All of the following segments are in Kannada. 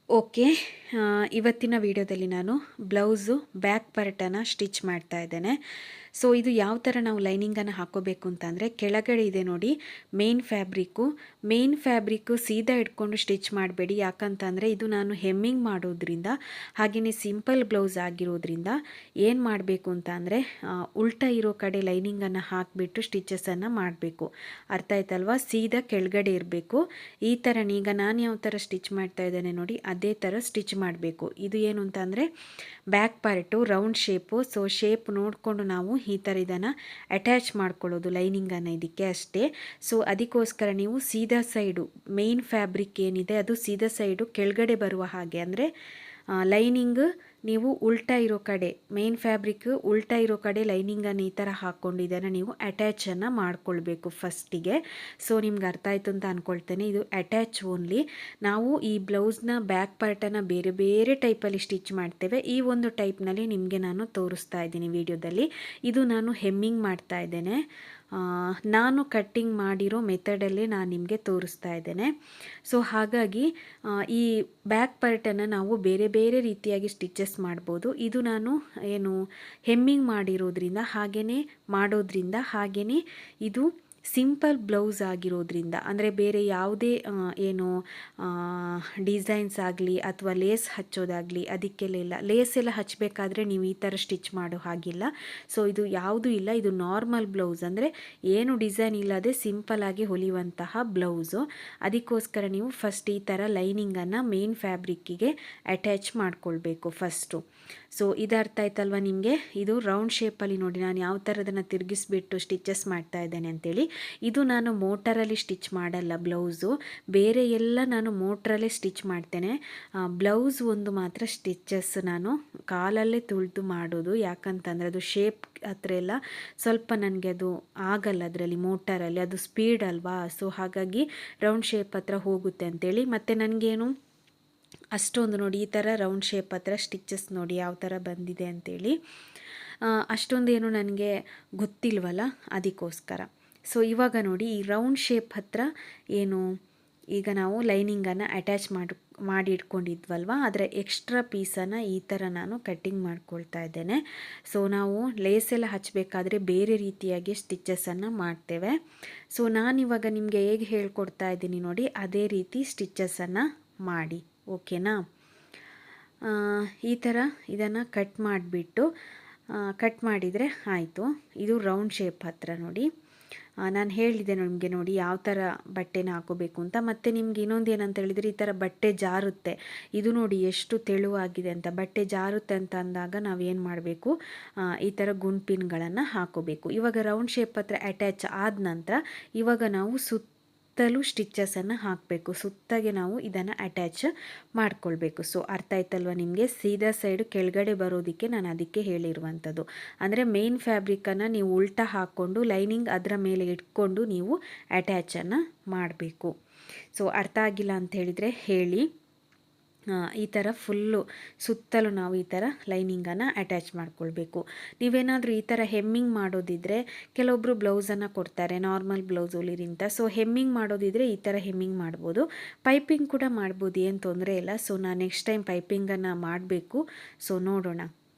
ಓಕೆ. ಇವತ್ತಿನ ವಿಡಿಯೋದಲ್ಲಿ ನಾನು ಬ್ಲೌಸು ಬ್ಯಾಕ್ ಪಾರ್ಟನ್ನು ಸ್ಟಿಚ್ ಮಾಡ್ತಾ ಇದ್ದೇನೆ. ಸೊ ಇದು ಯಾವ ಥರ ನಾವು ಲೈನಿಂಗನ್ನು ಹಾಕೋಬೇಕು ಅಂತಂದರೆ, ಕೆಳಗಡೆ ಇದೆ ನೋಡಿ ಮೇನ್ ಫ್ಯಾಬ್ರಿಕ್ಕು ಸೀದಾ ಇಟ್ಕೊಂಡು ಸ್ಟಿಚ್ ಮಾಡಬೇಡಿ. ಯಾಕಂತಂದರೆ ಇದು ನಾನು ಹೆಮ್ಮಿಂಗ್ ಮಾಡೋದ್ರಿಂದ ಹಾಗೆಯೇ ಸಿಂಪಲ್ ಬ್ಲೌಸ್ ಆಗಿರೋದ್ರಿಂದ ಏನು ಮಾಡಬೇಕು ಅಂತ ಅಂದರೆ ಉಲ್ಟಾ ಇರೋ ಕಡೆ ಲೈನಿಂಗನ್ನು ಹಾಕಿಬಿಟ್ಟು ಸ್ಟಿಚಸನ್ನು ಮಾಡಬೇಕು. ಅರ್ಥ ಆಯ್ತಲ್ವಾ? ಸೀದಾ ಕೆಳಗಡೆ ಇರಬೇಕು. ಈ ಥರ ಈಗ ನಾನು ಯಾವ ಥರ ಸ್ಟಿಚ್ ಮಾಡ್ತಾ ಇದ್ದೇನೆ ನೋಡಿ, ಅದೇ ಥರ ಸ್ಟಿಚ್ ಮಾಡಬೇಕು. ಇದು ಏನು ಅಂತ ಅಂದರೆ back part round shape. So shape ನೋಡಿಕೊಂಡು ನಾವು ಈ ಥರ ಇದನ್ನು ಅಟ್ಯಾಚ್ ಮಾಡ್ಕೊಳ್ಳೋದು ಲೈನಿಂಗನ್ನು ಇದಕ್ಕೆ ಅಷ್ಟೇ. ಸೊ ಅದಕ್ಕೋಸ್ಕರ ನೀವು ಸೀದಾ ಸೈಡು ಮೇನ್ ಫ್ಯಾಬ್ರಿಕ್ ಏನಿದೆ ಅದು ಸೀದಾ ಸೈಡು ಕೆಳಗಡೆ ಬರುವ ಹಾಗೆ, ಅಂದರೆ ಲೈನಿಂಗ್ ನೀವು ಉಲ್ಟಾ ಇರೋ ಕಡೆ, ಮೇನ್ ಫ್ಯಾಬ್ರಿಕ್ ಉಲ್ಟಾ ಇರೋ ಕಡೆ ಲೈನಿಂಗನ್ನು ಈ ಥರ ಹಾಕ್ಕೊಂಡು ಇದನ್ನು ನೀವು ಅಟ್ಯಾಚನ್ನು ಮಾಡ್ಕೊಳ್ಬೇಕು ಫಸ್ಟಿಗೆ. ಸೊ ನಿಮ್ಗೆ ಅರ್ಥ ಆಯಿತು ಅಂತ ಅಂದ್ಕೊಳ್ತೇನೆ. ಇದು ಅಟ್ಯಾಚ್ ಓನ್ಲಿ. ನಾವು ಈ ಬ್ಲೌಸ್ನ ಬ್ಯಾಕ್ ಪಾರ್ಟನ್ನು ಬೇರೆ ಬೇರೆ ಟೈಪಲ್ಲಿ ಸ್ಟಿಚ್ ಮಾಡ್ತೇವೆ. ಈ ಒಂದು ಟೈಪ್ನಲ್ಲಿ ನಿಮಗೆ ನಾನು ತೋರಿಸ್ತಾ ಇದ್ದೀನಿ ವಿಡಿಯೋದಲ್ಲಿ. ಇದು ನಾನು ಹೆಮ್ಮಿಂಗ್ ಮಾಡ್ತಾ ಇದ್ದೇನೆ. ನಾನು ಕಟ್ಟಿಂಗ್ ಮಾಡಿರೋ ಮೆಥಡಲ್ಲೇ ನಾನು ನಿಮಗೆ ತೋರಿಸ್ತಾ ಇದ್ದೇನೆ. ಸೊ ಹಾಗಾಗಿ ಈ ಬ್ಯಾಕ್ ಪಾರ್ಟನ್ನು ನಾವು ಬೇರೆ ಬೇರೆ ರೀತಿಯಾಗಿ ಸ್ಟಿಚಸ್ ಮಾಡ್ಬೋದು. ಇದು ನಾನು ಹೆಮ್ಮಿಂಗ್ ಮಾಡಿರೋದ್ರಿಂದ ಹಾಗೆಯೇ ಇದು ಸಿಂಪಲ್ ಬ್ಲೌಸ್ ಆಗಿರೋದ್ರಿಂದ, ಅಂದರೆ ಬೇರೆ ಯಾವುದೇ ಡಿಸೈನ್ಸ್ ಆಗಲಿ ಅಥವಾ ಲೇಸ್ ಹಚ್ಚೋದಾಗಲಿ ಅದಕ್ಕೆಲ್ಲ ಇಲ್ಲ. ಲೇಸ್ ಎಲ್ಲ ಹಚ್ಚಬೇಕಾದ್ರೆ ನೀವು ಈ ಥರ ಸ್ಟಿಚ್ ಮಾಡೋ ಹಾಗಿಲ್ಲ. ಸೊ ಇದು ಯಾವುದೂ ಇಲ್ಲ. ಇದು ನಾರ್ಮಲ್ ಬ್ಲೌಸ್, ಅಂದರೆ ಏನು ಡಿಸೈನ್ ಇಲ್ಲದೆ ಸಿಂಪಲ್ ಆಗಿ ಹೊಲಿಯುವಂತಹ ಬ್ಲೌಸು. ಅದಕ್ಕೋಸ್ಕರ ನೀವು ಫಸ್ಟ್ ಈ ಥರ ಲೈನಿಂಗನ್ನು ಮೇನ್ ಫ್ಯಾಬ್ರಿಕ್ಕಿಗೆ ಅಟ್ಯಾಚ್ ಮಾಡ್ಕೊಳ್ಬೇಕು ಫಸ್ಟು. ಸೊ ಇದು ಅರ್ಥ ಆಯ್ತಲ್ವ ನಿಮಗೆ? ಇದು ರೌಂಡ್ ಶೇಪಲ್ಲಿ ನೋಡಿ ನಾನು ಯಾವ ಥರದನ್ನು ತಿರುಗಿಸ್ಬಿಟ್ಟು ಸ್ಟಿಚಸ್ ಮಾಡ್ತಾ ಇದ್ದೇನೆ ಅಂತೇಳಿ. ಇದು ನಾನು ಮೋಟರಲ್ಲಿ ಸ್ಟಿಚ್ ಮಾಡಲ್ಲ ಬ್ಲೌಸು, ಬೇರೆ ಎಲ್ಲ ನಾನು ಮೋಟ್ರಲ್ಲೇ ಸ್ಟಿಚ್ ಮಾಡ್ತೇನೆ. ಬ್ಲೌಸ್ ಒಂದು ಮಾತ್ರ ಸ್ಟಿಚಸ್ ನಾನು ಕಾಲಲ್ಲೇ ತುಳಿದು ಮಾಡೋದು. ಯಾಕಂತಂದರೆ ಅದು ಶೇಪ್ ಹತ್ರ ಎಲ್ಲ ಸ್ವಲ್ಪ ನನಗೆ ಅದು ಆಗಲ್ಲ, ಅದರಲ್ಲಿ ಮೋಟರಲ್ಲಿ ಅದು ಸ್ಪೀಡ್ ಅಲ್ವಾ. ಸೊ ಹಾಗಾಗಿ ರೌಂಡ್ ಶೇಪ್ ಹತ್ರ ಹೋಗುತ್ತೆ ಅಂತೇಳಿ. ಮತ್ತು ನನಗೇನು ಅಷ್ಟೊಂದು ನೋಡಿ ಈ ಥರ ರೌಂಡ್ ಶೇಪ್ ಹತ್ರ ಸ್ಟಿಚಸ್ ನೋಡಿ ಯಾವ ಥರ ಬಂದಿದೆ ಅಂತೇಳಿ ಅಷ್ಟೊಂದೇನು ನನಗೆ ಗೊತ್ತಿಲ್ವಲ್ಲ, ಅದಕ್ಕೋಸ್ಕರ. ಸೊ ಇವಾಗ ನೋಡಿ ಈ ರೌಂಡ್ ಶೇಪ್ ಹತ್ರ ಈಗ ನಾವು ಲೈನಿಂಗನ್ನು ಅಟ್ಯಾಚ್ ಮಾಡಿ ಇಟ್ಕೊಂಡಿದ್ವಲ್ವ, ಅದರ ಎಕ್ಸ್ಟ್ರಾ ಪೀಸನ್ನು ಈ ಥರ ನಾನು ಕಟ್ಟಿಂಗ್ ಮಾಡ್ಕೊಳ್ತಾ ಇದ್ದೇನೆ. ಸೊ ನಾವು ಲೇಸ್ ಎಲ್ಲ ಹಚ್ಚಬೇಕಾದ್ರೆ ಬೇರೆ ರೀತಿಯಾಗಿ ಸ್ಟಿಚಸನ್ನು ಮಾಡ್ತೇವೆ. ಸೊ ನಾನಿವಾಗ ನಿಮಗೆ ಹೇಗೆ ಹೇಳ್ಕೊಡ್ತಾ ಇದ್ದೀನಿ ನೋಡಿ, ಅದೇ ರೀತಿ ಸ್ಟಿಚಸನ್ನು ಮಾಡಿ. ಓಕೆನಾ? ಈ ಥರ ಇದನ್ನು ಕಟ್ ಮಾಡಿದರೆ ಆಯಿತು. ಇದು ರೌಂಡ್ ಶೇಪ್ ಹತ್ರ ನೋಡಿ ನಾನು ಹೇಳಿದೆ ನಿಮಗೆ ನೋಡಿ ಯಾವ ಥರ ಬಟ್ಟೆನ ಹಾಕೋಬೇಕು ಅಂತ. ಮತ್ತು ನಿಮ್ಗೆ ಇನ್ನೊಂದು ಏನಂತ ಹೇಳಿದರೆ, ಈ ಥರ ಬಟ್ಟೆ ಜಾರುತ್ತೆ. ಇದು ನೋಡಿ ಎಷ್ಟು ತೆಳುವಾಗಿದೆ ಅಂತ. ಬಟ್ಟೆ ಜಾರುತ್ತೆ ಅಂತ ಅಂದಾಗ ನಾವೇನು ಮಾಡಬೇಕು, ಈ ಥರ ಗುಂಪಿನ್ಗಳನ್ನು ಹಾಕೋಬೇಕು. ಇವಾಗ ರೌಂಡ್ ಶೇಪ್ ಹತ್ರ ಅಟ್ಯಾಚ್ ಆದ ನಂತರ ಇವಾಗ ನಾವು ಸುತ್ತಲೂ ಸ್ಟಿಚಸನ್ನು ಹಾಕಬೇಕು. ಸುತ್ತಾಗೆ ನಾವು ಇದನ್ನು ಅಟ್ಯಾಚ್ ಮಾಡ್ಕೊಳ್ಬೇಕು. ಸೊ ಅರ್ಥ ಆಯ್ತಲ್ವ ನಿಮಗೆ? ಸೀದಾ ಸೈಡು ಕೆಳಗಡೆ ಬರೋದಕ್ಕೆ ನಾನು ಅದಕ್ಕೆ ಹೇಳಿರುವಂಥದ್ದು. ಅಂದರೆ ಮೇನ್ ಫ್ಯಾಬ್ರಿಕನ್ನು ನೀವು ಉಲ್ಟಾ ಹಾಕ್ಕೊಂಡು ಲೈನಿಂಗ್ ಅದರ ಮೇಲೆ ಇಟ್ಕೊಂಡು ನೀವು ಅಟ್ಯಾಚನ್ನು ಮಾಡಬೇಕು. ಸೊ ಅರ್ಥ ಆಗಿಲ್ಲ ಅಂತ ಹೇಳಿದರೆ ಹೇಳಿ. ಈ ಥರ ಫುಲ್ಲು ಸುತ್ತಲೂ ನಾವು ಈ ಥರ ಲೈನಿಂಗನ್ನು ಅಟ್ಯಾಚ್ ಮಾಡ್ಕೊಳ್ಬೇಕು. ನೀವೇನಾದರೂ ಈ ಥರ ಹೆಮ್ಮಿಂಗ್ ಮಾಡೋದಿದ್ದರೆ ಕೆಲವೊಬ್ಬರು ಬ್ಲೌಸನ್ನು ಕೊಡ್ತಾರೆ ನಾರ್ಮಲ್ ಬ್ಲೌಸ್ ಹೊಲಿರಿಂತ. ಸೊ ಹೆಮ್ಮಿಂಗ್ ಮಾಡೋದಿದ್ದರೆ ಈ ಥರ ಹೆಮ್ಮಿಂಗ್ ಮಾಡ್ಬೋದು, ಪೈಪಿಂಗ್ ಕೂಡ ಮಾಡ್ಬೋದು, ಏನು ತೊಂದರೆ ಇಲ್ಲ. ಸೊ ನಾನು ನೆಕ್ಸ್ಟ್ ಟೈಮ್ ಪೈಪಿಂಗನ್ನು ಮಾಡಬೇಕು. ಸೊ ನೋಡೋಣ,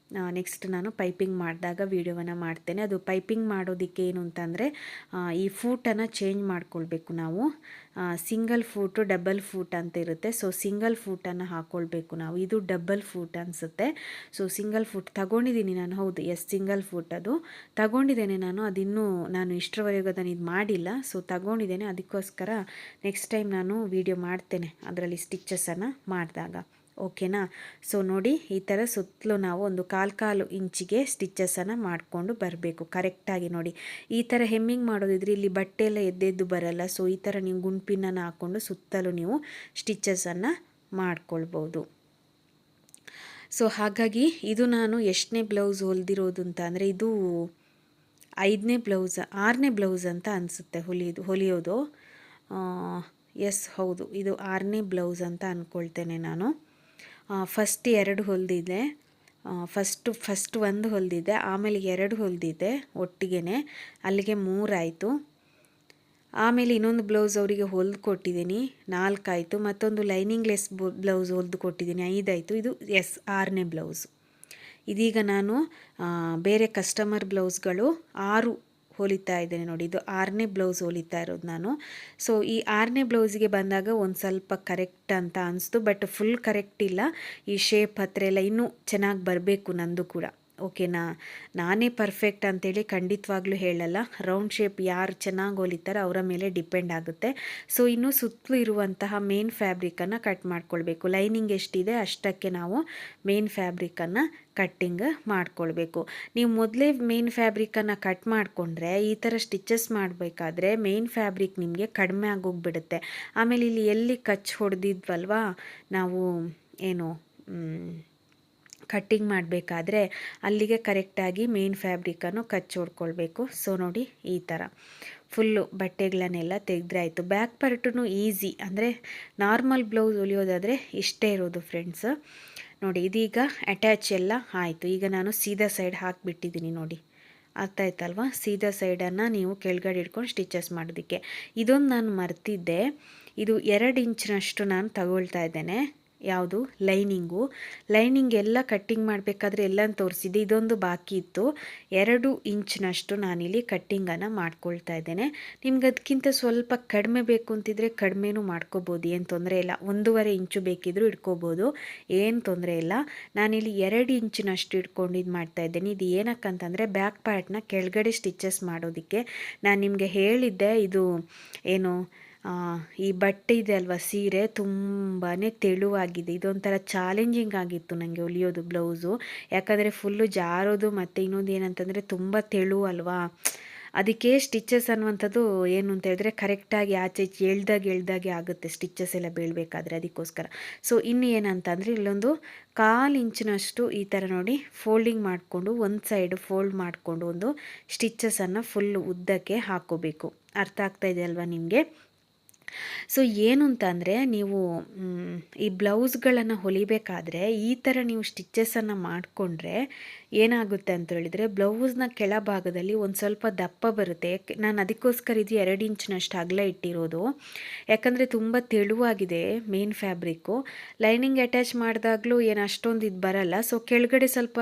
ನೆಕ್ಸ್ಟ್ ನಾನು ಪೈಪಿಂಗ್ ಮಾಡಿದಾಗ ವಿಡಿಯೋವನ್ನು ಮಾಡ್ತೇನೆ. ಅದು ಪೈಪಿಂಗ್ ಮಾಡೋದಕ್ಕೆ ಏನು ಅಂತಂದರೆ ಈ ಫೂಟನ್ನು ಚೇಂಜ್ ಮಾಡ್ಕೊಳ್ಬೇಕು ನಾವು. ಸಿಂಗಲ್ ಫೂಟು ಡಬಲ್ ಫೂಟ್ ಅಂತ ಇರುತ್ತೆ. ಸೊ ಸಿಂಗಲ್ ಫೂಟನ್ನು ಹಾಕ್ಕೊಳ್ಬೇಕು ನಾವು. ಇದು ಡಬಲ್ ಫೂಟ್ ಅನಿಸುತ್ತೆ. ಸೊ ಸಿಂಗಲ್ ಫೂಟ್ ತಗೊಂಡಿದ್ದೀನಿ ನಾನು. ಹೌದು, ಸಿಂಗಲ್ ಫೂಟ್ ಅದು ತಗೊಂಡಿದ್ದೇನೆ ನಾನು. ನಾನು ಇಷ್ಟರವರೆಗೂ ಅದನ್ನು ಇದು ಮಾಡಿಲ್ಲ. ಸೊ ತಗೊಂಡಿದ್ದೇನೆ. ಅದಕ್ಕೋಸ್ಕರ ನೆಕ್ಸ್ಟ್ ಟೈಮ್ ನಾನು ವಿಡಿಯೋ ಮಾಡ್ತೇನೆ ಅದರಲ್ಲಿ ಸ್ಟಿಚಸನ್ನು ಮಾಡಿದಾಗ. ಓಕೆನಾ? ಸೊ ನೋಡಿ ಈ ಥರ ಸುತ್ತಲೂ ನಾವು ಒಂದು ಕಾಲು ಇಂಚಿಗೆ ಸ್ಟಿಚಸನ್ನು ಮಾಡಿಕೊಂಡು ಬರಬೇಕು ಕರೆಕ್ಟಾಗಿ. ನೋಡಿ ಈ ಥರ ಹೆಮ್ಮಿಂಗ್ ಮಾಡೋದಿದ್ರೆ ಇಲ್ಲಿ ಬಟ್ಟೆ ಎಲ್ಲ ಎದ್ದೆದ್ದು ಬರಲ್ಲ. ಸೊ ಈ ಥರ ನೀವು ಗುಂಪಿನನ್ನು ಹಾಕ್ಕೊಂಡು ಸುತ್ತಲೂ ನೀವು ಸ್ಟಿಚಸನ್ನು ಮಾಡ್ಕೊಳ್ಬೋದು. ಸೊ ಹಾಗಾಗಿ ಇದು ನಾನು ಎಷ್ಟನೇ ಬ್ಲೌಸ್ ಹೊಲಿದಿರೋದು ಅಂತ ಅಂದರೆ, ಇದು 6ನೇ ಬ್ಲೌಸ್ ಅಂತ ಅನಿಸುತ್ತೆ ಹೊಲಿಯೋದು. ಎಸ್ ಹೌದು, ಇದು 6ನೇ ಬ್ಲೌಸ್ ಅಂತ ಅಂದ್ಕೊಳ್ತೇನೆ ನಾನು. ಫಸ್ಟ್ 2 ಹೊಲಿದಿದ್ದೆ. ಫಸ್ಟ್ 1 ಹೊಲಿದಿದ್ದೆ, ಆಮೇಲೆ 2 ಹೊಲಿದಿದ್ದೆ ಒಟ್ಟಿಗೆ. ಅಲ್ಲಿಗೆ 3 ಆಯಿತು. ಆಮೇಲೆ ಇನ್ನೊಂದು ಬ್ಲೌಸ್ ಅವರಿಗೆ ಹೊಲ್ದು ಕೊಟ್ಟಿದ್ದೀನಿ, 4 ಆಯಿತು. ಮತ್ತೊಂದು ಲೈನಿಂಗ್ ಲೆಸ್ ಬ್ಲೌಸ್ ಹೊಲ್ದು ಕೊಟ್ಟಿದ್ದೀನಿ, 5 ಆಯಿತು. ಇದು 6ನೇ ಬ್ಲೌಸು. ಇದೀಗ ನಾನು ಬೇರೆ ಕಸ್ಟಮರ್ ಬ್ಲೌಸ್ಗಳು 6 ಹೊಲಿತಾ ಇದ್ದೇನೆ ನೋಡಿ. ಇದು 6ನೇ ಬ್ಲೌಸ್ ಹೊಲಿತಾ ಇರೋದು ನಾನು. ಸೊ ಈ 6ನೇ ಬ್ಲೌಸಿಗೆ ಬಂದಾಗ ಒಂದು ಸ್ವಲ್ಪ ಕರೆಕ್ಟ್ ಅಂತ ಅನಿಸ್ತು, ಬಟ್ ಫುಲ್ ಕರೆಕ್ಟ್ ಇಲ್ಲ. ಈ ಶೇಪ್ ಹತ್ರ ಎಲ್ಲ ಇನ್ನೂ ಚೆನ್ನಾಗಿ ಬರಬೇಕು ನಂದು ಕೂಡ. ಓಕೆನಾ, ನಾನೇ ಪರ್ಫೆಕ್ಟ್ ಅಂತೇಳಿ ಖಂಡಿತವಾಗ್ಲೂ ಹೇಳಲ್ಲ. ರೌಂಡ್ ಶೇಪ್ ಯಾರು ಚೆನ್ನಾಗಿ ಹೊಲಿತಾರೆ ಅವರ ಮೇಲೆ ಡಿಪೆಂಡ್ ಆಗುತ್ತೆ. ಸೊ ಇನ್ನು ಸುತ್ತಲೂ ಇರುವಂತಹ ಮೇನ್ ಫ್ಯಾಬ್ರಿಕನ್ನು ಕಟ್ ಮಾಡ್ಕೊಳ್ಬೇಕು. ಲೈನಿಂಗ್ ಎಷ್ಟಿದೆ ಅಷ್ಟಕ್ಕೆ ನಾವು ಮೇನ್ ಫ್ಯಾಬ್ರಿಕನ್ನು ಕಟ್ಟಿಂಗ್ ಮಾಡ್ಕೊಳ್ಬೇಕು. ನೀವು ಮೊದಲೇ ಮೇನ್ ಫ್ಯಾಬ್ರಿಕನ್ನು ಕಟ್ ಮಾಡಿಕೊಂಡ್ರೆ ಈ ಥರ ಸ್ಟಿಚಸ್ ಮಾಡಬೇಕಾದ್ರೆ ಮೇನ್ ಫ್ಯಾಬ್ರಿಕ್ ನಿಮಗೆ ಕಡಿಮೆ ಆಗೋಗ್ಬಿಡುತ್ತೆ. ಆಮೇಲೆ ಇಲ್ಲಿ ಎಲ್ಲಿ ಕಚ್ ಹೊಡೆದಿದ್ವಲ್ವಾ ನಾವು ಏನು ಕಟ್ಟಿಂಗ್ ಮಾಡಬೇಕಾದ್ರೆ ಅಲ್ಲಿಗೆ ಕರೆಕ್ಟಾಗಿ ಮೇನ್ ಫ್ಯಾಬ್ರಿಕನ್ನು ಕಚ್ಚಿ ಹೊಡ್ಕೊಳ್ಬೇಕು. ಸೊ ನೋಡಿ ಈ ಥರ ಫುಲ್ಲು ಬಟ್ಟೆಗಳನ್ನೆಲ್ಲ ತೆಗೆದ್ರೆ ಆಯಿತು. ಬ್ಯಾಕ್ ಪಾರ್ಟೂ ಈಸಿ, ಅಂದರೆ ನಾರ್ಮಲ್ ಬ್ಲೌಸ್ ಹೊಲಿಯೋದಾದರೆ ಇಷ್ಟೇ ಇರೋದು ಫ್ರೆಂಡ್ಸ್. ನೋಡಿ ಇದೀಗ ಅಟ್ಯಾಚ್ ಎಲ್ಲ ಆಯಿತು. ಈಗ ನಾನು ಸೀದಾ ಸೈಡ್ ಹಾಕಿಬಿಟ್ಟಿದ್ದೀನಿ ನೋಡಿ, ಅರ್ಥ ಆಯ್ತಲ್ವಾ? ಸೀದಾ ಸೈಡನ್ನು ನೀವು ಕೆಳಗಡೆ ಇಟ್ಕೊಂಡು ಸ್ಟಿಚಸ್ ಮಾಡೋದಕ್ಕೆ. ಇದೊಂದು ನಾನು ಮರ್ತಿದ್ದೆ, ಇದು 2 ಇಂಚಿನಷ್ಟು ನಾನು ತಗೊಳ್ತಾ ಇದ್ದೇನೆ. ಯಾವುದು ಲೈನಿಂಗ್ ಎಲ್ಲ ಕಟ್ಟಿಂಗ್ ಮಾಡಬೇಕಾದ್ರೆ ಎಲ್ಲನೂ ತೋರಿಸಿದ್ದೆ, ಇದೊಂದು ಬಾಕಿ ಇತ್ತು. 2 ಇಂಚಿನಷ್ಟು ನಾನಿಲ್ಲಿ ಕಟ್ಟಿಂಗನ್ನು ಮಾಡ್ಕೊಳ್ತಾ ಇದ್ದೇನೆ. ನಿಮ್ಗೆ ಅದಕ್ಕಿಂತ ಸ್ವಲ್ಪ ಕಡಿಮೆ ಬೇಕು ಅಂತಿದ್ರೆ ಕಡಿಮೆನೂ ಮಾಡ್ಕೋಬೋದು, ಏನು ತೊಂದರೆ ಇಲ್ಲ. 1.5 ಇಂಚು ಬೇಕಿದ್ರೂ ಇಟ್ಕೋಬೋದು, ಏನು ತೊಂದರೆ ಇಲ್ಲ. ನಾನಿಲ್ಲಿ 2 ಇಂಚಿನಷ್ಟು ಇಟ್ಕೊಂಡು ಇದು ಮಾಡ್ತಾ ಇದ್ದೇನೆ. ಇದು ಏನಕ್ಕಂತಂದರೆ ಬ್ಯಾಕ್ ಪಾರ್ಟ್ನ ಕೆಳಗಡೆ ಸ್ಟಿಚಸ್ ಮಾಡೋದಕ್ಕೆ. ನಾನು ನಿಮಗೆ ಹೇಳಿದ್ದೆ, ಇದು ಏನು ಈ ಬಟ್ಟೆ ಇದೆ ಅಲ್ವಾ, ಸೀರೆ ತುಂಬಾ ತೆಳುವಾಗಿದೆ. ಇದೊಂಥರ ಚಾಲೆಂಜಿಂಗ್ ಆಗಿತ್ತು ನನಗೆ ಹೊಲಿಯೋದು ಬ್ಲೌಸು, ಯಾಕಂದರೆ ಫುಲ್ಲು ಜಾರೋದು. ಮತ್ತು ಇನ್ನೊಂದು ಏನಂತಂದರೆ ತುಂಬ ತೆಳು ಅಲ್ವಾ, ಅದಕ್ಕೆ ಸ್ಟಿಚಸ್ ಅನ್ನುವಂಥದ್ದು ಏನು ಅಂತ ಹೇಳಿದ್ರೆ ಕರೆಕ್ಟಾಗಿ ಆಚೆ ಎಳ್ದಾಗೆ ಆಗುತ್ತೆ ಸ್ಟಿಚಸ್ ಎಲ್ಲ ಬೀಳಬೇಕಾದ್ರೆ, ಅದಕ್ಕೋಸ್ಕರ. ಸೊ ಇನ್ನು ಏನಂತಂದರೆ ಇಲ್ಲೊಂದು 1/4 ಇಂಚಿನಷ್ಟು ಈ ಥರ ನೋಡಿ ಫೋಲ್ಡಿಂಗ್ ಮಾಡಿಕೊಂಡು ಒಂದು ಸೈಡು ಫೋಲ್ಡ್ ಮಾಡಿಕೊಂಡು ಒಂದು ಸ್ಟಿಚಸನ್ನು ಫುಲ್ಲು ಉದ್ದಕ್ಕೆ ಹಾಕ್ಕೋಬೇಕು. ಅರ್ಥ ಆಗ್ತಾ ಇದೆ ಅಲ್ವಾ ನಿಮಗೆ? ಸೊ ಏನು ಅಂತಂದರೆ ನೀವು ಈ ಬ್ಲೌಸ್ಗಳನ್ನು ಹೊಲಿಬೇಕಾದ್ರೆ ಈ ಥರ ನೀವು ಸ್ಟಿಚಸನ್ನು ಮಾಡಿಕೊಂಡ್ರೆ ಏನಾಗುತ್ತೆ ಅಂತ ಹೇಳಿದರೆ ಬ್ಲೌಸ್ನ ಕೆಳಭಾಗದಲ್ಲಿ ಒಂದು ಸ್ವಲ್ಪ ದಪ್ಪ ಬರುತ್ತೆ. ನಾನು ಅದಕ್ಕೋಸ್ಕರ ಇದು 2 ಇಂಚಿನಷ್ಟು ಅಗಲ ಇಟ್ಟಿರೋದು, ಯಾಕಂದರೆ ತುಂಬ ತೆಳುವಾಗಿದೆ ಮೇನ್ ಫ್ಯಾಬ್ರಿಕ್ಕು. ಲೈನಿಂಗ್ ಅಟ್ಯಾಚ್ ಮಾಡಿದಾಗಲೂ ಏನು ಅಷ್ಟೊಂದು ಇದು ಬರಲ್ಲ. ಸೊ ಕೆಳಗಡೆ ಸ್ವಲ್ಪ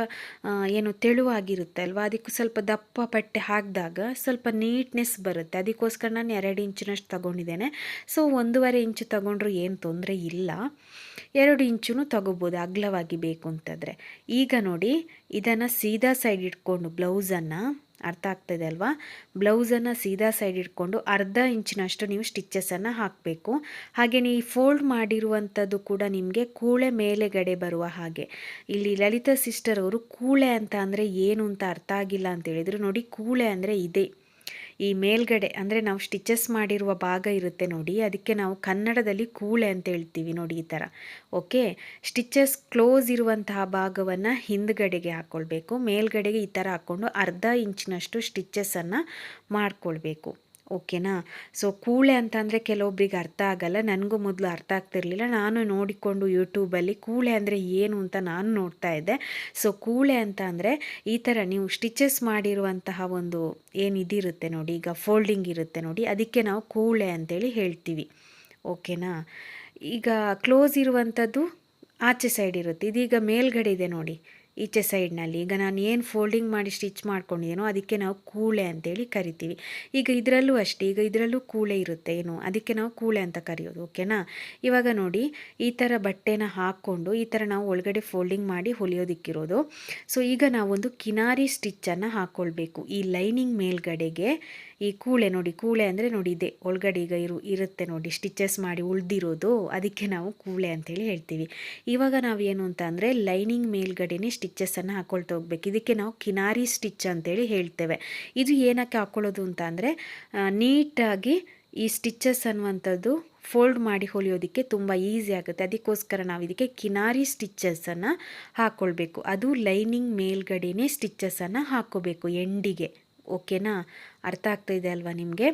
ಏನು ತೆಳುವಾಗಿರುತ್ತೆ ಅಲ್ವಾ, ಅದಕ್ಕೂ ಸ್ವಲ್ಪ ದಪ್ಪ ಬಟ್ಟೆ ಹಾಕಿದಾಗ ಸ್ವಲ್ಪ ನೀಟ್ನೆಸ್ ಬರುತ್ತೆ. ಅದಕ್ಕೋಸ್ಕರ ನಾನು 2 ಇಂಚಿನಷ್ಟು ತಗೊಂಡಿದ್ದೇನೆ. ಸೊ 1.5 ಇಂಚು ತಗೊಂಡ್ರೂ ಏನು ತೊಂದರೆ ಇಲ್ಲ, 2 ಇಂಚು ತಗೋಬೋದು ಅಗಲವಾಗಿ ಬೇಕು ಅಂತಂದರೆ. ಈಗ ನೋಡಿ ಇದನ್ನು ಸೀದಾ ಸೈಡ್ ಇಟ್ಕೊಂಡು ಬ್ಲೌಸನ್ನು, ಅರ್ಥ ಆಗ್ತದೆ ಅಲ್ವಾ, ಬ್ಲೌಸನ್ನು ಸೀದಾ ಸೈಡ್ ಇಟ್ಕೊಂಡು 1/2 ಇಂಚಿನಷ್ಟು ನೀವು ಸ್ಟಿಚಸನ್ನು ಹಾಕಬೇಕು. ಹಾಗೆ ಈ ಫೋಲ್ಡ್ ಮಾಡಿರುವಂಥದ್ದು ಕೂಡ ನಿಮಗೆ ಕೂಳೆ ಮೇಲೆಗಡೆ ಬರುವ ಹಾಗೆ. ಇಲ್ಲಿ ಲಲಿತಾ ಸಿಸ್ಟರ್ ಅವರು ಕೂಳೆ ಅಂತ ಅಂದರೆ ಏನು ಅಂತ ಅರ್ಥ ಆಗಿಲ್ಲ ಅಂತ ಹೇಳಿದರು. ನೋಡಿ ಕೂಳೆ ಅಂದರೆ ಇದೆ, ಈ ಮೇಲ್ಗಡೆ ಅಂದರೆ ನಾವು ಸ್ಟಿಚಸ್ ಮಾಡಿರುವ ಭಾಗ ಇರುತ್ತೆ ನೋಡಿ, ಅದಕ್ಕೆ ನಾವು ಕನ್ನಡದಲ್ಲಿ ಕೂಳೆ ಅಂತ ಹೇಳ್ತೀವಿ ನೋಡಿ, ಈ ಥರ. ಓಕೆ, ಸ್ಟಿಚಸ್ ಕ್ಲೋಸ್ ಇರುವಂತಹ ಭಾಗವನ್ನು ಹಿಂದ್ಗಡೆಗೆ ಹಾಕ್ಕೊಳ್ಬೇಕು, ಮೇಲ್ಗಡೆಗೆ ಈ ಥರ ಹಾಕ್ಕೊಂಡು 1/2 ಇಂಚಿನಷ್ಟು ಸ್ಟಿಚಸನ್ನು ಮಾಡ್ಕೊಳ್ಬೇಕು. ಓಕೆನಾ? ಸೊ ಕೂಳೆ ಅಂತ ಅಂದರೆ ಕೆಲವೊಬ್ಬರಿಗೆ ಅರ್ಥ ಆಗಲ್ಲ, ನನಗೂ ಮೊದಲು ಅರ್ಥ ಆಗ್ತಿರ್ಲಿಲ್ಲ. ನಾನು ನೋಡಿಕೊಂಡು ಯೂಟ್ಯೂಬಲ್ಲಿ ಕೂಳೆ ಅಂದರೆ ಏನು ಅಂತ ನಾನು ನೋಡ್ತಾ ಇದ್ದೆ. ಸೊ ಕೂಳೆ ಅಂತ ಅಂದರೆ ಈ ಥರ ನೀವು ಸ್ಟಿಚಸ್ ಮಾಡಿರುವಂತಹ ಒಂದು ಏನಿದಿರುತ್ತೆ ನೋಡಿ, ಈಗ ಫೋಲ್ಡಿಂಗ್ ಇರುತ್ತೆ ನೋಡಿ, ಅದಕ್ಕೆ ನಾವು ಕೂಳೆ ಅಂತೇಳಿ ಹೇಳ್ತೀವಿ. ಓಕೆನಾ? ಈಗ ಕ್ಲೋಸ್ ಇರುವಂಥದ್ದು ಆಚೆ ಸೈಡ್ ಇರುತ್ತೆ, ಇದೀಗ ಮೇಲ್ಗಡೆ ಇದೆ ನೋಡಿ ಈಚೆ ಸೈಡ್ನಲ್ಲಿ. ಈಗ ನಾನು ಏನು ಫೋಲ್ಡಿಂಗ್ ಮಾಡಿ ಸ್ಟಿಚ್ ಮಾಡ್ಕೊಂಡಿದ್ದೀನೋ ಅದಕ್ಕೆ ನಾವು ಕೂಳೆ ಅಂತೇಳಿ ಕರಿತೀವಿ. ಈಗ ಇದರಲ್ಲೂ ಅಷ್ಟೇ, ಈಗ ಇದರಲ್ಲೂ ಕೂಳೆ ಇರುತ್ತೆ ಏನು, ಅದಕ್ಕೆ ನಾವು ಕೂಳೆ ಅಂತ ಕರೆಯೋದು. ಓಕೆನಾ? ಇವಾಗ ನೋಡಿ ಈ ಥರ ಬಟ್ಟೆನ ಹಾಕ್ಕೊಂಡು ಈ ಥರ ನಾವು ಒಳಗಡೆ ಫೋಲ್ಡಿಂಗ್ ಮಾಡಿ ಹೊಲಿಯೋದಕ್ಕಿರೋದು. ಸೊ ಈಗ ನಾವೊಂದು ಕಿನಾರಿ ಸ್ಟಿಚ್ಚನ್ನು ಹಾಕ್ಕೊಳ್ಬೇಕು ಈ ಲೈನಿಂಗ್ ಮೇಲ್ಗಡೆಗೆ. ಈ ಕೂಳೆ ನೋಡಿ, ಕೂಳೆ ಅಂದರೆ ನೋಡಿ ಇದೆ ಒಳಗಡೆ ಈಗ ಇರುತ್ತೆ ನೋಡಿ ಸ್ಟಿಚಸ್ ಮಾಡಿ ಉಳಿದಿರೋದು, ಅದಕ್ಕೆ ನಾವು ಕೂಳೆ ಅಂತೇಳಿ ಹೇಳ್ತೀವಿ. ಇವಾಗ ನಾವು ಏನು ಅಂತ ಅಂದರೆ ಲೈನಿಂಗ್ ಮೇಲ್ಗಡೆನೇ ಸ್ಟಿಚಸನ್ನು ಹಾಕ್ಕೊಳ್ತಾ ಹೋಗ್ಬೇಕು. ಇದಕ್ಕೆ ನಾವು ಕಿನಾರಿ ಸ್ಟಿಚ್ ಅಂತೇಳಿ ಹೇಳ್ತೇವೆ. ಇದು ಏನಕ್ಕೆ ಹಾಕ್ಕೊಳ್ಳೋದು ಅಂತ ಅಂದರೆ ನೀಟಾಗಿ ಈ ಸ್ಟಿಚಸ್ ಅನ್ನುವಂಥದ್ದು ಫೋಲ್ಡ್ ಮಾಡಿ ಹೊಲಿಯೋದಕ್ಕೆ ತುಂಬ ಈಸಿ ಆಗುತ್ತೆ. ಅದಕ್ಕೋಸ್ಕರ ನಾವು ಇದಕ್ಕೆ ಕಿನಾರಿ ಸ್ಟಿಚಸನ್ನು ಹಾಕ್ಕೊಳ್ಬೇಕು. ಅದು ಲೈನಿಂಗ್ ಮೇಲ್ಗಡೆನೇ ಸ್ಟಿಚಸನ್ನು ಹಾಕ್ಕೋಬೇಕು ಎಂಡಿಗೆ. ಓಕೆನಾ? ಅರ್ಥ ಆಗ್ತಾ ಇದೆ ಅಲ್ವಾ ನಿಮಗೆ?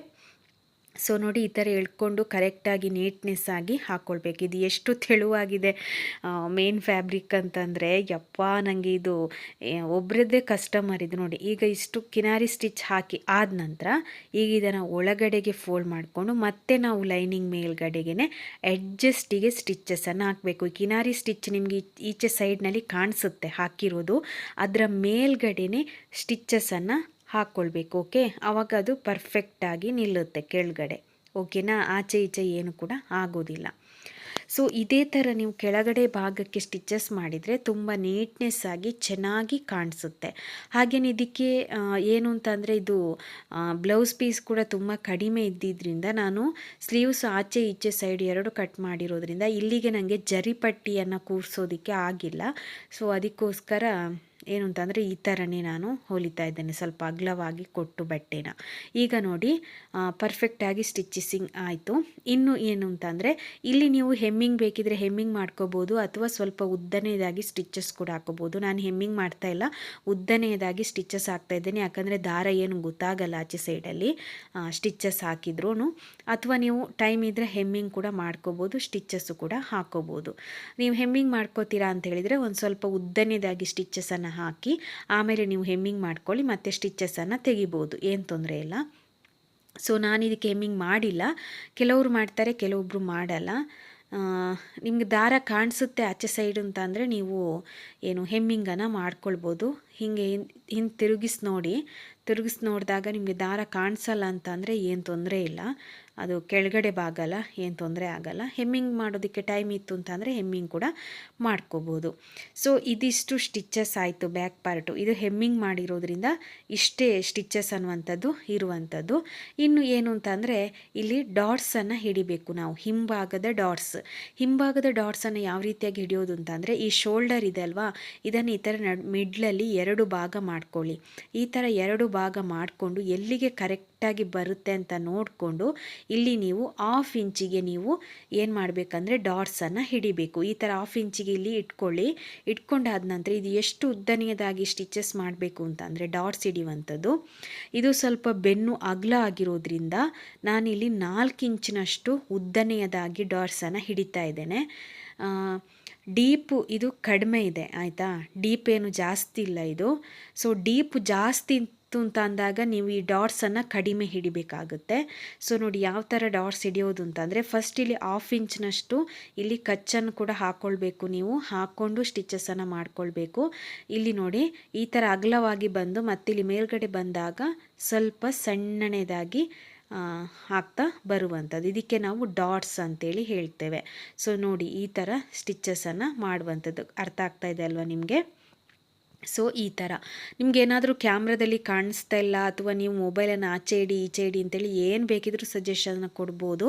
ಸೊ ನೋಡಿ, ಈ ಥರ ಎಳ್ಕೊಂಡು ಕರೆಕ್ಟಾಗಿ ನೀಟ್ನೆಸ್ ಆಗಿ ಹಾಕ್ಕೊಳ್ಬೇಕು. ಇದು ಎಷ್ಟು ತೆಳುವಾಗಿದೆ ಮೇನ್ ಫ್ಯಾಬ್ರಿಕ್ ಅಂತಂದರೆ, ಯಪ್ಪ ನನಗೆ ಇದು ಒಬ್ಬರದ್ದೇ ಕಸ್ಟಮರ್ ಇದು ನೋಡಿ. ಈಗ ಇಷ್ಟು ಕಿನಾರಿ ಸ್ಟಿಚ್ ಹಾಕಿ ಆದ ನಂತರ ಈಗ ಇದನ್ನು ಒಳಗಡೆಗೆ ಫೋಲ್ಡ್ ಮಾಡಿಕೊಂಡು ಮತ್ತೆ ನಾವು ಲೈನಿಂಗ್ ಮೇಲ್ಗಡೆಗೆ ಎಡ್ಜಸ್ಟಿಗೆ ಸ್ಟಿಚ್ಚಸನ್ನು ಹಾಕಬೇಕು. ಕಿನಾರಿ ಸ್ಟಿಚ್ ನಿಮಗೆ ಈಚೆ ಸೈಡ್ನಲ್ಲಿ ಕಾಣಿಸುತ್ತೆ ಹಾಕಿರೋದು, ಅದರ ಮೇಲ್ಗಡೆನೆ ಸ್ಟಿಚ್ಚಸನ್ನು ಹಾಕ್ಕೊಳ್ಬೇಕು. ಓಕೆ, ಆವಾಗ ಅದು ಪರ್ಫೆಕ್ಟಾಗಿ ನಿಲ್ಲುತ್ತೆ ಕೆಳಗಡೆ. ಓಕೆನಾ, ಆಚೆ ಈಚೆ ಏನು ಕೂಡ ಆಗೋದಿಲ್ಲ. ಸೊ ಇದೇ ಥರ ನೀವು ಕೆಳಗಡೆ ಭಾಗಕ್ಕೆ ಸ್ಟಿಚಸ್ ಮಾಡಿದರೆ ತುಂಬ ನೀಟ್ನೆಸ್ ಆಗಿ ಚೆನ್ನಾಗಿ ಕಾಣಿಸುತ್ತೆ. ಹಾಗೆಯೇ ಇದಕ್ಕೆ ಏನು ಅಂತಂದರೆ, ಇದು ಬ್ಲೌಸ್ ಪೀಸ್ ಕೂಡ ತುಂಬ ಕಡಿಮೆ ಇದ್ದಿದ್ದರಿಂದ ನಾನು ಸ್ಲೀವ್ಸ್ ಆಚೆ ಈಚೆ ಸೈಡ್ ಎರಡು ಕಟ್ ಮಾಡಿರೋದ್ರಿಂದ ಇಲ್ಲಿಗೆ ನನಗೆ ಜರಿ ಪಟ್ಟಿಯನ್ನು ಕೂರಿಸೋದಕ್ಕೆ ಆಗಿಲ್ಲ. ಸೊ ಅದಕ್ಕೋಸ್ಕರ ಏನು ಅಂತಂದರೆ ಈ ಥರನೇ ನಾನು ಹೊಲಿತಾ ಇದ್ದೇನೆ, ಸ್ವಲ್ಪ ಅಗಲವಾಗಿ ಕೊಟ್ಟು ಬಟ್ಟೆನ. ಈಗ ನೋಡಿ ಪರ್ಫೆಕ್ಟಾಗಿ ಸ್ಟಿಚಿಸಿಂಗ್ ಆಯಿತು. ಇನ್ನು ಏನು ಅಂತಂದರೆ, ಇಲ್ಲಿ ನೀವು ಹೆಮ್ಮಿಂಗ್ ಬೇಕಿದ್ರೆ ಹೆಮ್ಮಿಂಗ್ ಮಾಡ್ಕೋಬೋದು, ಅಥವಾ ಸ್ವಲ್ಪ ಉದ್ದನೆಯದಾಗಿ ಸ್ಟಿಚಸ್ ಕೂಡ ಹಾಕೋಬೋದು. ನಾನು ಹೆಮ್ಮಿಂಗ್ ಮಾಡ್ತಾ ಇಲ್ಲ, ಉದ್ದನೆಯದಾಗಿ ಸ್ಟಿಚಸ್ ಹಾಕ್ತಾ ಇದ್ದೇನೆ. ಯಾಕಂದರೆ ದಾರ ಏನು ಗೊತ್ತಾಗಲ್ಲ ಆಚೆ ಸೈಡಲ್ಲಿ ಸ್ಟಿಚಸ್ ಹಾಕಿದ್ರೂ. ಅಥವಾ ನೀವು ಟೈಮ್ ಇದ್ದರೆ ಹೆಮ್ಮಿಂಗ್ ಕೂಡ ಮಾಡ್ಕೋಬೋದು, ಸ್ಟಿಚಸ್ಸು ಕೂಡ ಹಾಕೋಬೋದು. ನೀವು ಹೆಮ್ಮಿಂಗ್ ಮಾಡ್ಕೋತೀರಾ ಅಂತ ಹೇಳಿದರೆ ಒಂದು ಸ್ವಲ್ಪ ಉದ್ದನೆಯದಾಗಿ ಸ್ಟಿಚಸನ್ನು ಹಾಕಿ ಆಮೇಲೆ ನೀವು ಹೆಮ್ಮಿಂಗ್ ಮಾಡ್ಕೊಳ್ಳಿ, ಮತ್ತು ಸ್ಟಿಚಸನ್ನು ತೆಗಿಬೋದು, ಏನು ತೊಂದರೆ ಇಲ್ಲ. ಸೊ ನಾನು ಇದಕ್ಕೆ ಹೆಮ್ಮಿಂಗ್ ಮಾಡಿಲ್ಲ. ಕೆಲವರು ಮಾಡ್ತಾರೆ, ಕೆಲವೊಬ್ಬರು ಮಾಡಲ್ಲ. ನಿಮಗೆ ದಾರ ಕಾಣಿಸುತ್ತೆ ಆಚೆ ಸೈಡ್ ಅಂತ ಅಂದರೆ ನೀವು ಏನು ಹೆಮ್ಮಿಂಗನ್ನು ಮಾಡ್ಕೊಳ್ಬೋದು. ಹೀಗೆ ಹಿಂದೆ ತಿರುಗಿಸಿ ನೋಡಿದಾಗ ನಿಮಗೆ ದಾರ ಕಾಣಿಸಲ್ಲ ಅಂತ ಅಂದರೆ ಏನು ತೊಂದರೆ ಇಲ್ಲ, ಅದು ಕೆಳಗಡೆ ಭಾಗಲ್ಲ, ಏನು ತೊಂದರೆ ಆಗಲ್ಲ. ಹೆಮ್ಮಿಂಗ್ ಮಾಡೋದಕ್ಕೆ ಟೈಮ್ ಇತ್ತು ಅಂತಂದರೆ ಹೆಮ್ಮಿಂಗ್ ಕೂಡ ಮಾಡ್ಕೋಬೋದು. ಸೊ ಇದಿಷ್ಟು ಸ್ಟಿಚಸ್ ಆಯಿತು ಬ್ಯಾಕ್ ಪಾರ್ಟು. ಇದು ಹೆಮ್ಮಿಂಗ್ ಮಾಡಿರೋದ್ರಿಂದ ಇಷ್ಟೇ ಸ್ಟಿಚಸ್ ಅನ್ನುವಂಥದ್ದು ಇರುವಂಥದ್ದು. ಇನ್ನು ಏನು ಅಂತಂದರೆ, ಇಲ್ಲಿ ಡಾಟ್ಸನ್ನು ಹಿಡಿಬೇಕು ನಾವು, ಹಿಂಭಾಗದ ಡಾಟ್ಸನ್ನು ಯಾವ ರೀತಿಯಾಗಿ ಹಿಡಿಯೋದು ಅಂತಂದರೆ, ಈ ಶೋಲ್ಡರ್ ಇದೆ ಅಲ್ವಾ, ಇದನ್ನು ಈ ಥರ ಮಿಡ್ಲಲ್ಲಿ 2 ಭಾಗ ಮಾಡ್ಕೊಳ್ಳಿ. ಈ ಥರ 2 ಭಾಗ ಮಾಡಿಕೊಂಡು ಎಲ್ಲಿಗೆ ಕರೆಕ್ಟಾಗಿ ಬರುತ್ತೆ ಅಂತ ನೋಡಿಕೊಂಡು ಇಲ್ಲಿ ನೀವು 1/2 ಇಂಚಿಗೆ ನೀವು ಏನು ಮಾಡಬೇಕಂದ್ರೆ ಡಾಟ್ಸನ್ನು ಹಿಡಿಬೇಕು. ಈ ಥರ 1/2 ಇಂಚಿಗೆ ಇಲ್ಲಿ ಇಟ್ಕೊಂಡಾದ ನಂತರ ಇದು ಎಷ್ಟು ಉದ್ದನೆಯದಾಗಿ ಸ್ಟಿಚಸ್ ಮಾಡಬೇಕು ಅಂತಂದರೆ ಡಾಟ್ಸ್ ಹಿಡಿಯುವಂಥದ್ದು, ಇದು ಸ್ವಲ್ಪ ಬೆನ್ನು ಅಗಲ ಆಗಿರೋದ್ರಿಂದ ನಾನಿಲ್ಲಿ 4 ಇಂಚಿನಷ್ಟು ಉದ್ದನೆಯದಾಗಿ ಡಾಟ್ಸನ್ನು ಹಿಡಿತಾ ಇದ್ದೇನೆ. ಡೀಪು ಇದು ಕಡಿಮೆ ಇದೆ ಆಯಿತಾ, ಡೀಪ್ ಏನು ಜಾಸ್ತಿ ಇಲ್ಲ ಇದು. ಸೊ ಡೀಪ್ ಜಾಸ್ತಿ ಇತ್ತು ಅಂತ ಅಂದಾಗ ನೀವು ಈ ಡಾಟ್ಸನ್ನು ಕಡಿಮೆ ಹಿಡಿಬೇಕಾಗುತ್ತೆ. ಸೊ ನೋಡಿ ಯಾವ ಥರ ಡಾಟ್ಸ್ ಹಿಡಿಯೋದು ಅಂತಂದರೆ, ಫಸ್ಟ್ ಇಲ್ಲಿ 1/2 ಇಂಚಿನಷ್ಟು ಇಲ್ಲಿ ಕಚ್ಚನ್ನು ಕೂಡ ಹಾಕ್ಕೊಳ್ಬೇಕು. ನೀವು ಹಾಕ್ಕೊಂಡು ಸ್ಟಿಚಸನ್ನು ಮಾಡ್ಕೊಳ್ಬೇಕು. ಇಲ್ಲಿ ನೋಡಿ ಈ ಥರ ಅಗಲವಾಗಿ ಬಂದು ಮತ್ತೆ ಇಲ್ಲಿ ಮೇಲ್ಗಡೆ ಬಂದಾಗ ಸ್ವಲ್ಪ ಸಣ್ಣನೇದಾಗಿ ಹಾಕ್ತಾ ಬರುವಂಥದ್ದು, ಇದಕ್ಕೆ ನಾವು ಡಾಟ್ಸ್ ಅಂತೇಳಿ ಹೇಳ್ತೇವೆ. ಸೊ ನೋಡಿ ಈ ಥರ ಸ್ಟಿಚಸನ್ನು ಮಾಡುವಂಥದ್ದು. ಅರ್ಥ ಆಗ್ತಾ ಇದೆ ಅಲ್ವಾ ನಿಮಗೆ? ಸೊ ಈ ಥರ ನಿಮಗೇನಾದರೂ ಕ್ಯಾಮ್ರಾದಲ್ಲಿ ಕಾಣಿಸ್ತಾ ಇಲ್ಲ, ಅಥವಾ ನೀವು ಮೊಬೈಲನ್ನು ಆಚೆ ಇಡಿ ಈಚೆ ಇಡಿ ಅಂತೇಳಿ ಏನು ಬೇಕಿದ್ರೂ ಸಜೆಷನ್ನ ಕೊಡ್ಬೋದು.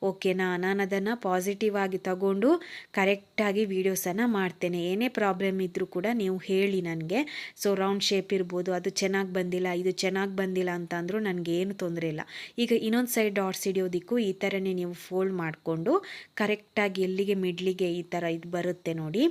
ಓಕೆನಾ, ನಾನು ಅದನ್ನು ಪಾಸಿಟಿವ್ ಆಗಿ ತಗೊಂಡು ಕರೆಕ್ಟಾಗಿ ವೀಡಿಯೋಸನ್ನು ಮಾಡ್ತೇನೆ. ಏನೇ ಪ್ರಾಬ್ಲಮ್ ಇದ್ದರೂ ಕೂಡ ನೀವು ಹೇಳಿ ನನಗೆ. ಸೊ ರೌಂಡ್ ಶೇಪ್ ಇರ್ಬೋದು, ಅದು ಚೆನ್ನಾಗಿ ಬಂದಿಲ್ಲ, ಇದು ಚೆನ್ನಾಗಿ ಬಂದಿಲ್ಲ ಅಂತ ಅಂದರೂ ನನಗೇನು ತೊಂದರೆ ಇಲ್ಲ. ಈಗ ಇನ್ನೊಂದು ಸೈಡ್ ಡಾಟ್ಸ್ ಹಿಡಿಯೋದಕ್ಕೂ ಈ ಥರನೇ ನೀವು ಫೋಲ್ಡ್ ಮಾಡಿಕೊಂಡು ಕರೆಕ್ಟಾಗಿ ಎಲ್ಲಿಗೆ ಮಿಡ್ಲಿಗೆ ಈ ಥರ ಇದು ಬರುತ್ತೆ ನೋಡಿ,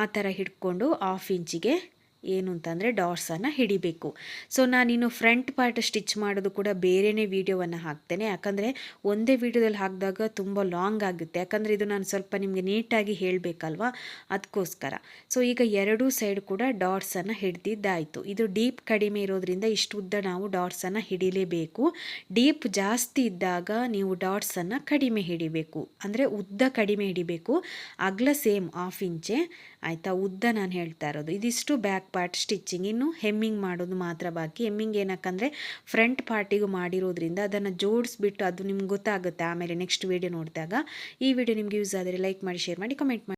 ಆ ಥರ ಹಿಡ್ಕೊಂಡು 1/2 ಇಂಚಿಗೆ ಏನು ಅಂತಂದರೆ ಡಾಟ್ಸನ್ನು ಹಿಡಿಬೇಕು. ಸೊ ನಾನಿನ್ನು ಫ್ರಂಟ್ ಪಾರ್ಟ್ ಸ್ಟಿಚ್ ಮಾಡೋದು ಕೂಡ ಬೇರೆಯೇ ವೀಡಿಯೋವನ್ನು ಹಾಕ್ತೇನೆ. ಯಾಕಂದರೆ ಒಂದೇ ವೀಡಿಯೋದಲ್ಲಿ ಹಾಕಿದಾಗ ತುಂಬ ಲಾಂಗ್ ಆಗುತ್ತೆ. ಯಾಕಂದರೆ ಇದು ನಾನು ಸ್ವಲ್ಪ ನಿಮಗೆ ನೀಟಾಗಿ ಹೇಳಬೇಕಲ್ವಾ, ಅದಕ್ಕೋಸ್ಕರ. ಸೊ ಈಗ 2 ಸೈಡ್ ಕೂಡ ಡಾಟ್ಸನ್ನು ಹಿಡ್ದಿದ್ದಾಯಿತು. ಇದು ಡೀಪ್ ಕಡಿಮೆ ಇರೋದ್ರಿಂದ ಇಷ್ಟು ಉದ್ದ ನಾವು ಡಾಟ್ಸನ್ನು ಹಿಡಿಲೇಬೇಕು. ಡೀಪ್ ಜಾಸ್ತಿ ಇದ್ದಾಗ ನೀವು ಡಾಟ್ಸನ್ನು ಕಡಿಮೆ ಹಿಡಿಬೇಕು, ಅಂದರೆ ಉದ್ದ ಕಡಿಮೆ ಹಿಡಿಬೇಕು. ಅಗಲ ಸೇಮ್ 1/2 ಇಂಚೆ ಆಯಿತಾ, ಉದ್ದ ನಾನು ಹೇಳ್ತಾ ಇರೋದು. ಇದಿಷ್ಟು ಬ್ಯಾಕ್ ಪಾರ್ಟ್ ಸ್ಟಿಚಿಂಗ್. ಇನ್ನು ಹೆಮ್ಮಿಂಗ್ ಮಾಡೋದು ಮಾತ್ರ ಬಾಕಿ. ಹೆಮ್ಮಿಂಗ್ ಏನಕ್ಕಂದರೆ ಫ್ರಂಟ್ ಪಾರ್ಟಿಗೂ ಮಾಡಿರೋದ್ರಿಂದ ಅದನ್ನು ಜೋಡಿಸ್ಬಿಟ್ಟು ಅದು ನಿಮ್ಗೆ ಗೊತ್ತಾಗುತ್ತೆ ಆಮೇಲೆ ನೆಕ್ಸ್ಟ್ ವೀಡಿಯೋ ನೋಡಿದಾಗ. ಈ ವಿಡಿಯೋ ನಿಮಗೆ ಯೂಸ್ ಆದರೆ ಲೈಕ್ ಮಾಡಿ, ಶೇರ್ ಮಾಡಿ, ಕಮೆಂಟ್ ಮಾಡಿ.